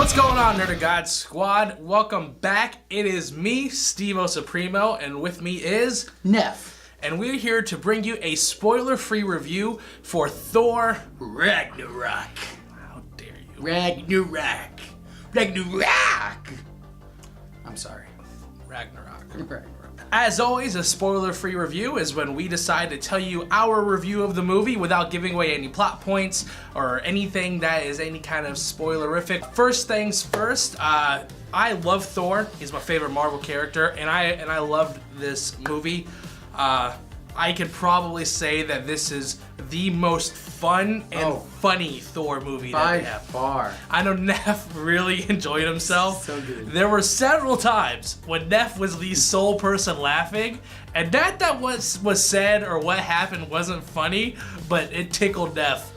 What's going on, Nerd of God Squad? Welcome back. It is me, Stevo Supremo, and with me is Neff. And we're here to bring you a spoiler-free review for Thor Ragnarok. How dare you? Ragnarok. Ragnarok. I'm sorry. Ragnarok. Ragnarok. As always, a spoiler-free review is when we decide to tell you our review of the movie without giving away any plot points or anything that is any kind of spoilerific. First things first, I love Thor. He's my favorite Marvel character, and I loved this movie. I could probably say that this is the most fun and funny Thor movie that By they have. far. I know Neff really enjoyed himself. So good. There were several times when Neff was the sole person laughing, and not that what was said or what happened wasn't funny, but it tickled Neff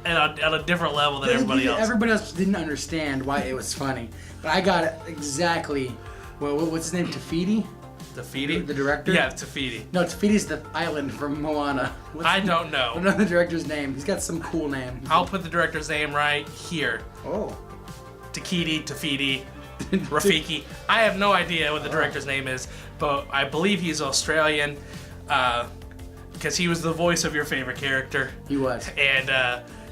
at a different level than everybody else. Everybody else didn't understand why it was funny, but I got it exactly. Well, what's his name? Tafiti? Tafiti? The director? Yeah, Tafiti. No, Tafiti's the island from Moana. I don't know. I don't know the director's name. He's got some cool name. I'll put the director's name right here. Oh. Tafiti, Rafiki. I have no idea what the director's name is, but I believe he's Australian because he was the voice of your favorite character. He was. And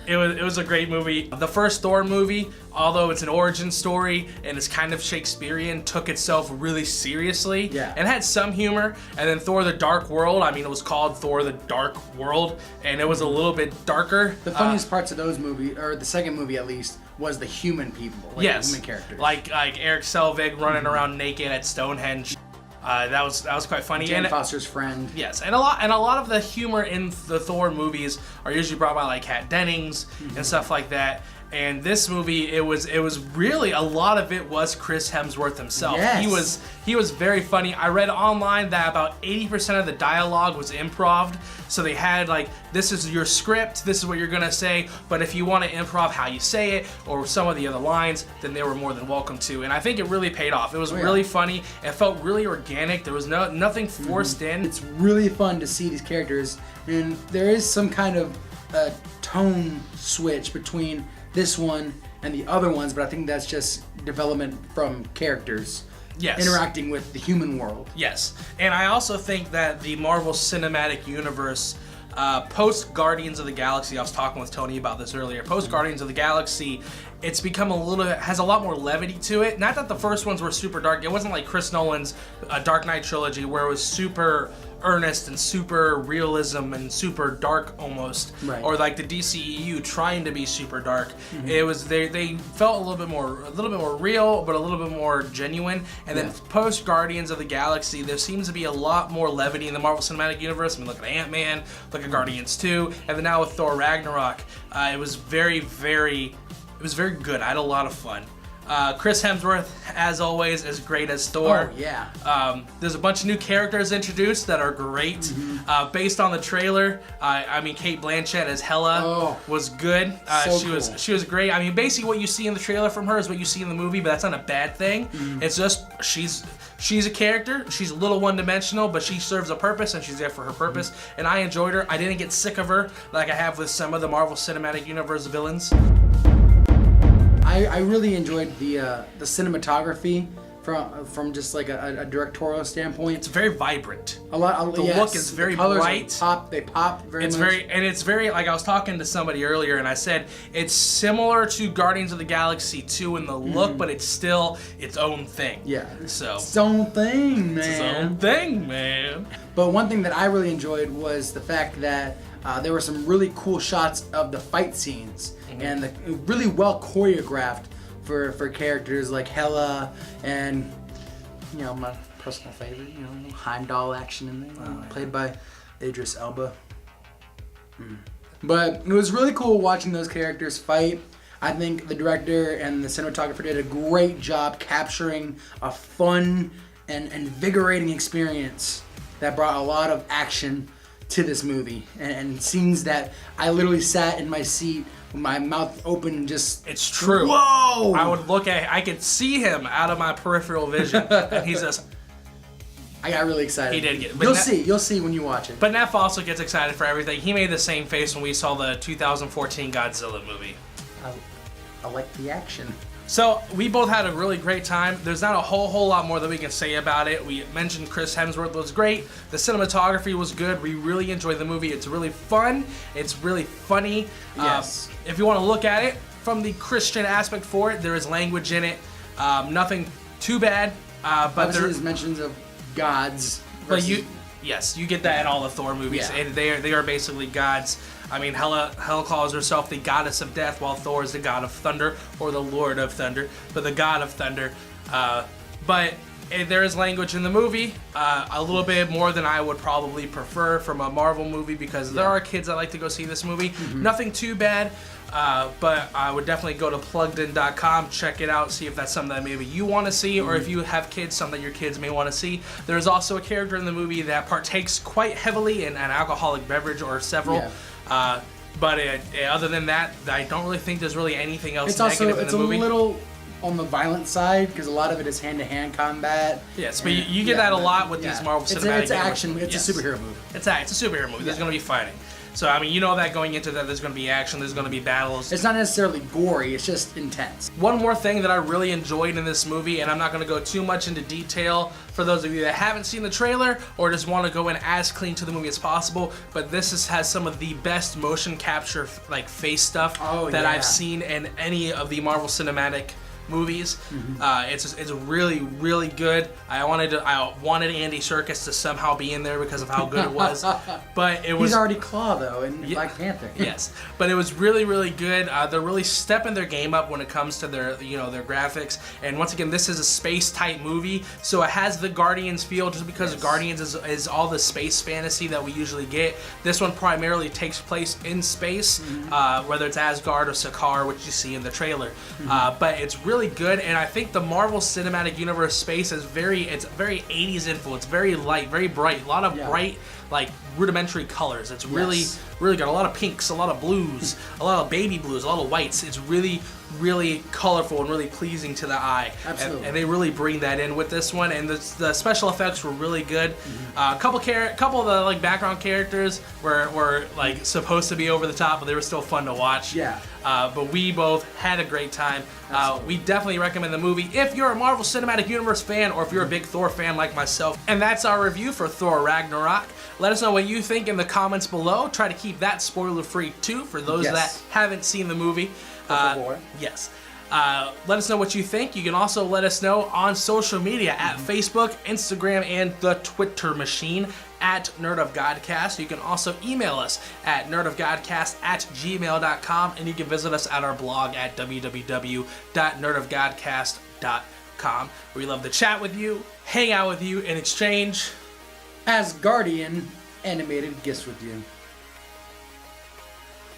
it was a great movie. The first Thor movie, although it's an origin story and it's kind of Shakespearean, took itself really seriously. Yeah. And had some humor. And then Thor: The Dark World, I mean, it was called Thor: The Dark World, and it was a little bit darker. The funniest parts of those movies, or the second movie at least, was the human people, like yes, the human characters. like Eric Selvig running around naked at Stonehenge. That was quite funny. Jane and Foster's friend. Yes, and a lot of the humor in the Thor movies are usually brought by like Kat Dennings and stuff like that. And this movie, it was really a lot of it was Chris Hemsworth himself. Yes. He was very funny. I read online that about 80% of the dialogue was improv. So they had like, this is your script, this is what you're gonna say, but if you want to improv how you say it or some of the other lines, then they were more than welcome to. And I think it really paid off. It was really funny. It felt really organic. There was nothing forced in. It's really fun to see these characters, and there is some kind of tone switch between this one and the other ones, but I think that's just development from characters interacting with the human world. Yes, and I also think that the Marvel Cinematic Universe, post Guardians of the Galaxy, I was talking with Tony about this earlier, post Guardians of the Galaxy, it's become has a lot more levity to it. Not that the first ones were super dark. It wasn't like Chris Nolan's Dark Knight trilogy where it was super earnest and super realism and super dark almost, or like the DCEU trying to be super dark. It was they felt a little bit more real, but a little bit more genuine. And then post Guardians of the Galaxy, there seems to be a lot more levity in the Marvel Cinematic Universe. I mean, look at Ant-Man, look at Guardians 2, and then now with Thor Ragnarok, it was very good. I had a lot of fun. Chris Hemsworth, as always, is great as Thor. Oh, yeah. There's a bunch of new characters introduced that are great. Based on the trailer, I mean, Kate Blanchett as Hela was good. She was great. I mean, basically what you see in the trailer from her is what you see in the movie, but that's not a bad thing. It's just she's a character. She's a little one-dimensional, but she serves a purpose, and she's there for her purpose. And I enjoyed her. I didn't get sick of her like I have with some of the Marvel Cinematic Universe villains. I really enjoyed the cinematography from just like a directorial standpoint. It's very vibrant. The look is very bright. They pop very much. It's very like I was talking to somebody earlier and I said it's similar to Guardians of the Galaxy 2 in the look, but it's still its own thing. Yeah. So its own thing, man. It's its own thing, man. But one thing that I really enjoyed was the fact that there were some really cool shots of the fight scenes and really well choreographed for characters like Hela and, you know, my personal favorite, you know, Heimdall action in there, played by Idris Elba. But it was really cool watching those characters fight. I think the director and the cinematographer did a great job capturing a fun and invigorating experience that brought a lot of action to this movie and scenes that I literally sat in my seat with my mouth open, just... It's true. Whoa! I could see him out of my peripheral vision, and he's just... I got really excited. He did get... You'll see when you watch it. But Neff also gets excited for everything. He made the same face when we saw the 2014 Godzilla movie. I like the action. So we both had a really great time. There's not a whole lot more that we can say about it. We mentioned Chris Hemsworth was great. The cinematography was good. We really enjoyed the movie. It's really fun. It's really funny. Yes. If you want to look at it from the Christian aspect for it, there is language in it. Nothing too bad. But there's mentions of gods. But you get that in all the Thor movies, Yeah. and they are basically gods. I mean, Hela calls herself the goddess of death, while Thor is the god of thunder, or the lord of thunder, but the god of thunder. But there is language in the movie, a little bit more than I would probably prefer from a Marvel movie, because there are kids that like to go see this movie. Nothing too bad, but I would definitely go to pluggedin.com, check it out, see if that's something that maybe you want to see, or if you have kids, something that your kids may want to see. There's also a character in the movie that partakes quite heavily in an alcoholic beverage or several. But other than that, I don't really think there's really anything else negative in the movie. It's a little on the violent side, because a lot of it is hand-to-hand combat. Yes, but you get that a lot with these Marvel Cinematic It's action. It's a superhero movie. It's a superhero movie. There's going to be fighting. So, I mean, you know that going into that, there's going to be action, there's going to be battles. It's not necessarily gory, it's just intense. One more thing that I really enjoyed in this movie, and I'm not going to go too much into detail for those of you that haven't seen the trailer or just want to go in as clean to the movie as possible, but this has some of the best motion capture, like, face stuff that I've seen in any of the Marvel Cinematic movies. It's really, really good. I wanted Andy Serkis to somehow be in there because of how good it was, but it was. He's already Claw though in Black Panther. Yes, but it was really, really good. They're really stepping their game up when it comes to their their graphics. And once again, this is a space type movie, so it has the Guardians feel, just because Guardians is all the space fantasy that we usually get. This one primarily takes place in space, whether it's Asgard or Sakaar, which you see in the trailer. But it's really good, and I think the Marvel Cinematic Universe space is very 80s influence, very light, very bright, a lot of bright, like, rudimentary colors. It's really good. A lot of pinks, a lot of blues, a lot of baby blues, a lot of whites. It's really, really colorful and really pleasing to the eye. Absolutely. And they really bring that in with this one, and the special effects were really good. A couple of the, like, background characters were like supposed to be over the top, but they were still fun to watch. But we both had a great time. We definitely recommend the movie if you're a Marvel Cinematic Universe fan, or if you're a big Thor fan like myself. And that's our review for Thor Ragnarok. Let us know what you think in the comments below. Try to keep that spoiler-free too for those that haven't seen the movie. Yes. Let us know what you think. You can also let us know on social media at Facebook, Instagram, and the Twitter machine at nerdofgodcast. You can also email us at nerdofgodcast@gmail.com, and you can visit us at our blog at www.nerdofgodcast.com. We love to chat with you, hang out with you, and exchange Asgardian animated gifts with you.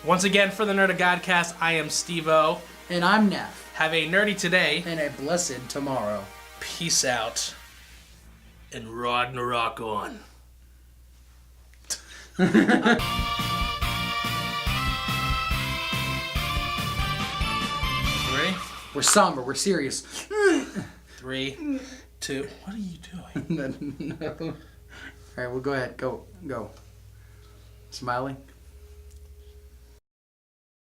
Once again, for the Nerd of Godcast, I am Steve-O. And I'm Neff. Have a nerdy today. And a blessed tomorrow. Peace out. And Ragnarok on. Ready? We're somber. We're serious. 3, 2. What are you doing? No. All right, well, go ahead. Go. Smiling.